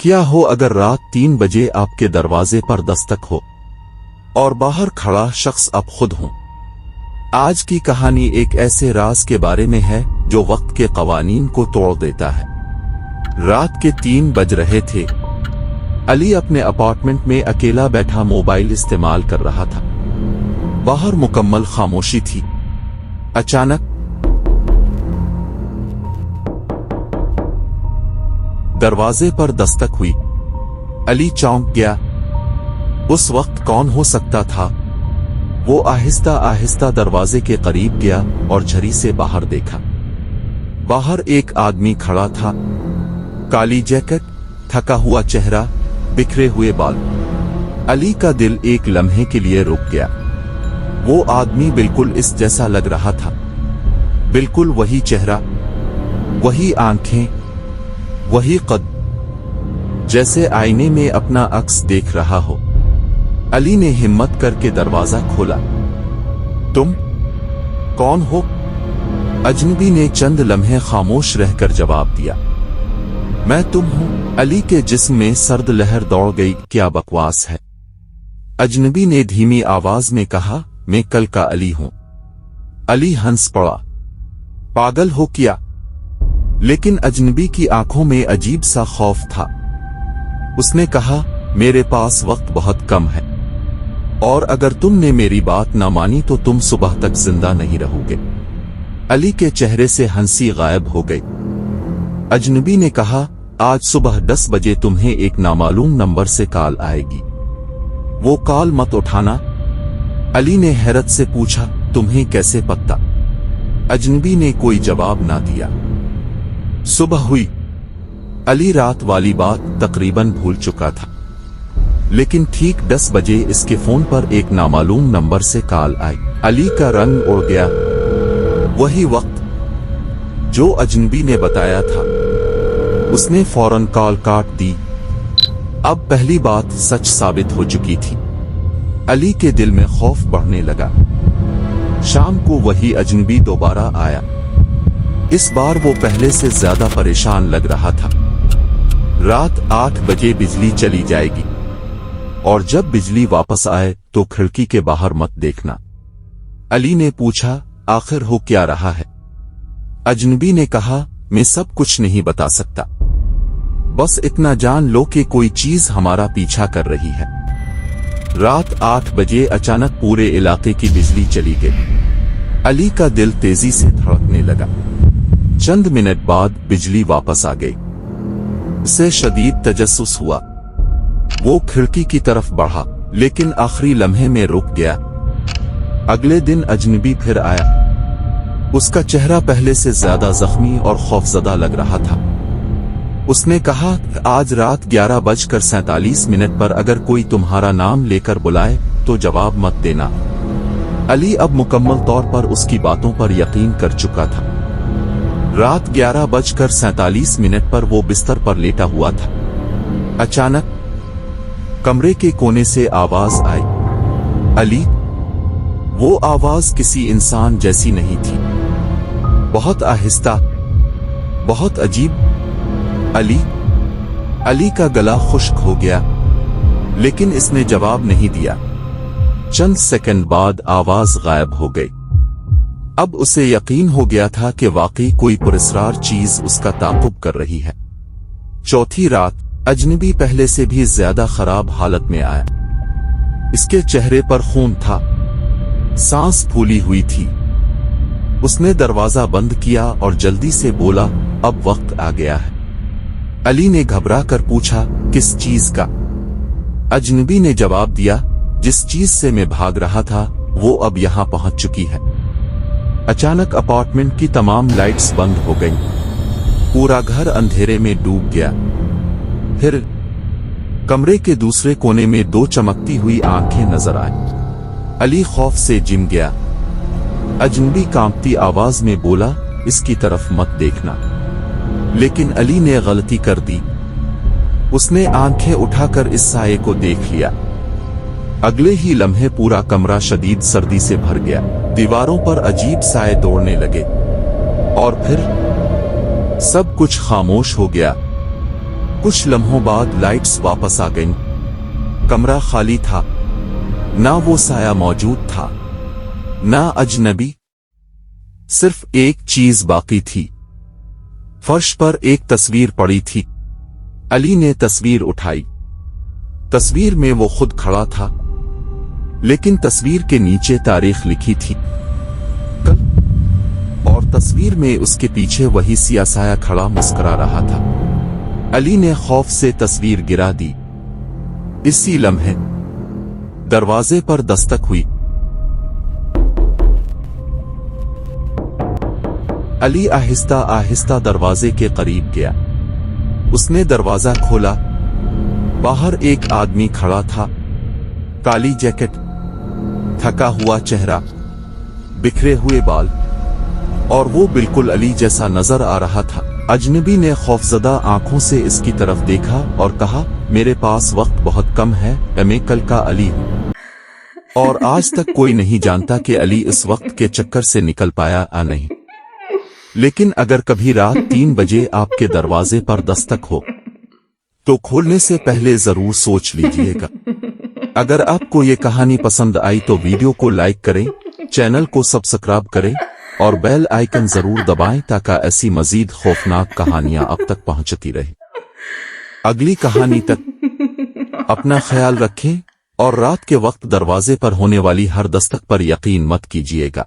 क्या हो अगर रात 3 बजे आपके दरवाजे पर दस्तक हो और बाहर खड़ा शख्स आप खुद हो। आज की कहानी एक ऐसे राज के बारे में है जो वक्त के कवानीन को तोड़ देता है। रात के 3 बज रहे थे। अली अपने अपार्टमेंट में अकेला बैठा मोबाइल इस्तेमाल कर रहा था। बाहर मुकम्मल खामोशी थी। अचानक दरवाजे पर दस्तक हुई। अली चौंक गया। उस वक्त कौन हो सकता था? वो आहिस्ता आहिस्ता दरवाजे के करीब गया और झरी से बाहर देखा। बाहर एक आदमी खड़ा था। काली जैकेट, थका हुआ चेहरा, बिखरे हुए बाल। अली का दिल एक लम्हे के लिए रुक गया। वो आदमी बिल्कुल इस जैसा लग रहा था। बिल्कुल वही चेहरा, वही आंखें, वही कद, जैसे आईने में अपना अक्स देख रहा हो। अली ने हिम्मत करके दरवाजा खोला। तुम कौन हो? अजनबी ने चंद लम्हे खामोश रहकर जवाब दिया। मैं तुम हूं। अली के जिस्म में सर्द लहर दौड़ गई। क्या बकवास है? अजनबी ने धीमी आवाज में कहा, मैं कल का अली हूं। अली हंस पड़ा। पागल हो क्या? लेकिन अजनबी की आंखों में अजीब सा खौफ था। उसने कहा, मेरे पास वक्त बहुत कम है और अगर तुमने मेरी बात ना मानी तो तुम सुबह तक जिंदा नहीं रहोगे। अली के चेहरे से हंसी गायब हो गई। अजनबी ने कहा, आज सुबह 10 बजे तुम्हें एक नामालूम नंबर से कॉल आएगी। वो कॉल मत उठाना। अली ने हैरत से पूछा, तुम्हें कैसे पता? अजनबी ने कोई जवाब ना दिया। सुबह हुई। अली रात वाली बात तकरीबन भूल चुका था, लेकिन ठीक 10 बजे इसके फोन पर एक नामालूम नंबर से कॉल आई। अली का रंग उड़ गया। वही वक्त जो अजनबी ने बताया था। उसने फौरन कॉल काट दी। अब पहली बात सच साबित हो चुकी थी। अली के दिल में खौफ बढ़ने लगा। शाम को वही अजनबी दोबारा आया। इस बार वो पहले से ज्यादा परेशान लग रहा था। रात 8 बजे बिजली चली जाएगी और जब बिजली वापस आए तो खिड़की के बाहर मत देखना। अली ने पूछा, आखिर हो क्या रहा है? अजनबी ने कहा, मैं सब कुछ नहीं बता सकता, बस इतना जान लो कि कोई चीज हमारा पीछा कर रही है। रात 8 बजे अचानक पूरे इलाके की बिजली चली गई। अली का दिल तेजी से धड़कने लगा। चंद मिनट बाद बिजली वापस आ गई। उसे शदीद तजस्सुस हुआ। वो खिड़की की तरफ बढ़ा, लेकिन आखिरी लम्हे में रुक गया। अगले दिन अजनबी फिर आया। उसका चेहरा पहले से ज्यादा जख्मी और खौफजदा लग रहा था। उसने कहा, आज रात 11:47 पर अगर कोई तुम्हारा नाम लेकर बुलाए तो जवाब मत देना। अली अब मुकम्मल तौर पर उसकी बातों पर यकीन कर चुका था। रात 11:47 पर वो बिस्तर पर लेटा हुआ था। अचानक कमरे के कोने से आवाज आई, अली। वो आवाज किसी इंसान जैसी नहीं थी। बहुत आहिस्ता, बहुत अजीब। अली। अली का गला खुश्क हो गया, लेकिन इसने जवाब नहीं दिया। चंद सेकंड बाद आवाज गायब हो गई। अब उसे यकीन हो गया था कि वाकई कोई पुरस्कार चीज उसका ताक़ुब कर रही है। चौथी रात अजनबी पहले से भी ज्यादा खराब हालत में आया। इसके चेहरे पर खून था, सांस फूली हुई थी। उसने दरवाजा बंद किया और जल्दी से बोला, अब वक्त आ गया है। अली ने घबरा कर पूछा, किस चीज का? अजनबी ने जवाब दिया, जिस चीज से मैं भाग रहा था वो अब यहां पहुंच चुकी है। अचानक अपार्टमेंट की तमाम लाइट्स बंद हो गईं। पूरा घर अंधेरे में डूब गया। फिर कमरे के दूसरे कोने में 2 चमकती हुई आंखें नजर आईं। अली खौफ से जिम गया। अजनबी कांपती आवाज में बोला, इसकी तरफ मत देखना। लेकिन अली ने गलती कर दी। उसने आंखें उठाकर इस साये को देख लिया। अगले ही लम्हे पूरा कमरा शदीद सर्दी से भर गया। दीवारों पर अजीब साए दौड़ने लगे और फिर सब कुछ खामोश हो गया। कुछ लम्हों बाद लाइट्स वापस आ गईं। कमरा खाली था, ना वो साया मौजूद था, ना अजनबी। सिर्फ एक चीज बाकी थी। फर्श पर एक तस्वीर पड़ी थी। अली ने तस्वीर उठाई। तस्वीर में वो खुद खड़ा था, लेकिन तस्वीर के नीचे तारीख लिखी थी, कल। और तस्वीर में उसके पीछे वही सियासाया खड़ा मुस्कुरा रहा था। अली ने खौफ से तस्वीर गिरा दी। इसी लम्हे दरवाजे पर दस्तक हुई। अली आहिस्ता आहिस्ता दरवाजे के करीब गया। उसने दरवाजा खोला। बाहर एक आदमी खड़ा था, काली जैकेट, थका हुआ चेहरा, बिखरे हुए बाल, और वो बिल्कुल अली जैसा नजर आ रहा था। अजनबी ने खौफजदा आंखों से इसकी तरफ देखा और कहा, मेरे पास वक्त बहुत कम है, मैं कल का अली हूं, और आज तक कोई नहीं जानता कि अली इस वक्त के चक्कर से निकल पाया या नहीं। लेकिन अगर कभी रात 3 बजे आपके दरवाजे पर दस्तक हो, तो खोलने से पहले जरूर सोच लीजिएगा। अगर आपको ये कहानी पसंद आई तो वीडियो को लाइक करें, चैनल को सब्सक्राइब करें और बेल आइकन जरूर दबाएं ताकि ऐसी मजीद खौफनाक कहानियां आप तक पहुंचती रहे। अगली कहानी तक अपना ख्याल रखें और रात के वक्त दरवाजे पर होने वाली हर दस्तक पर यकीन मत कीजिएगा।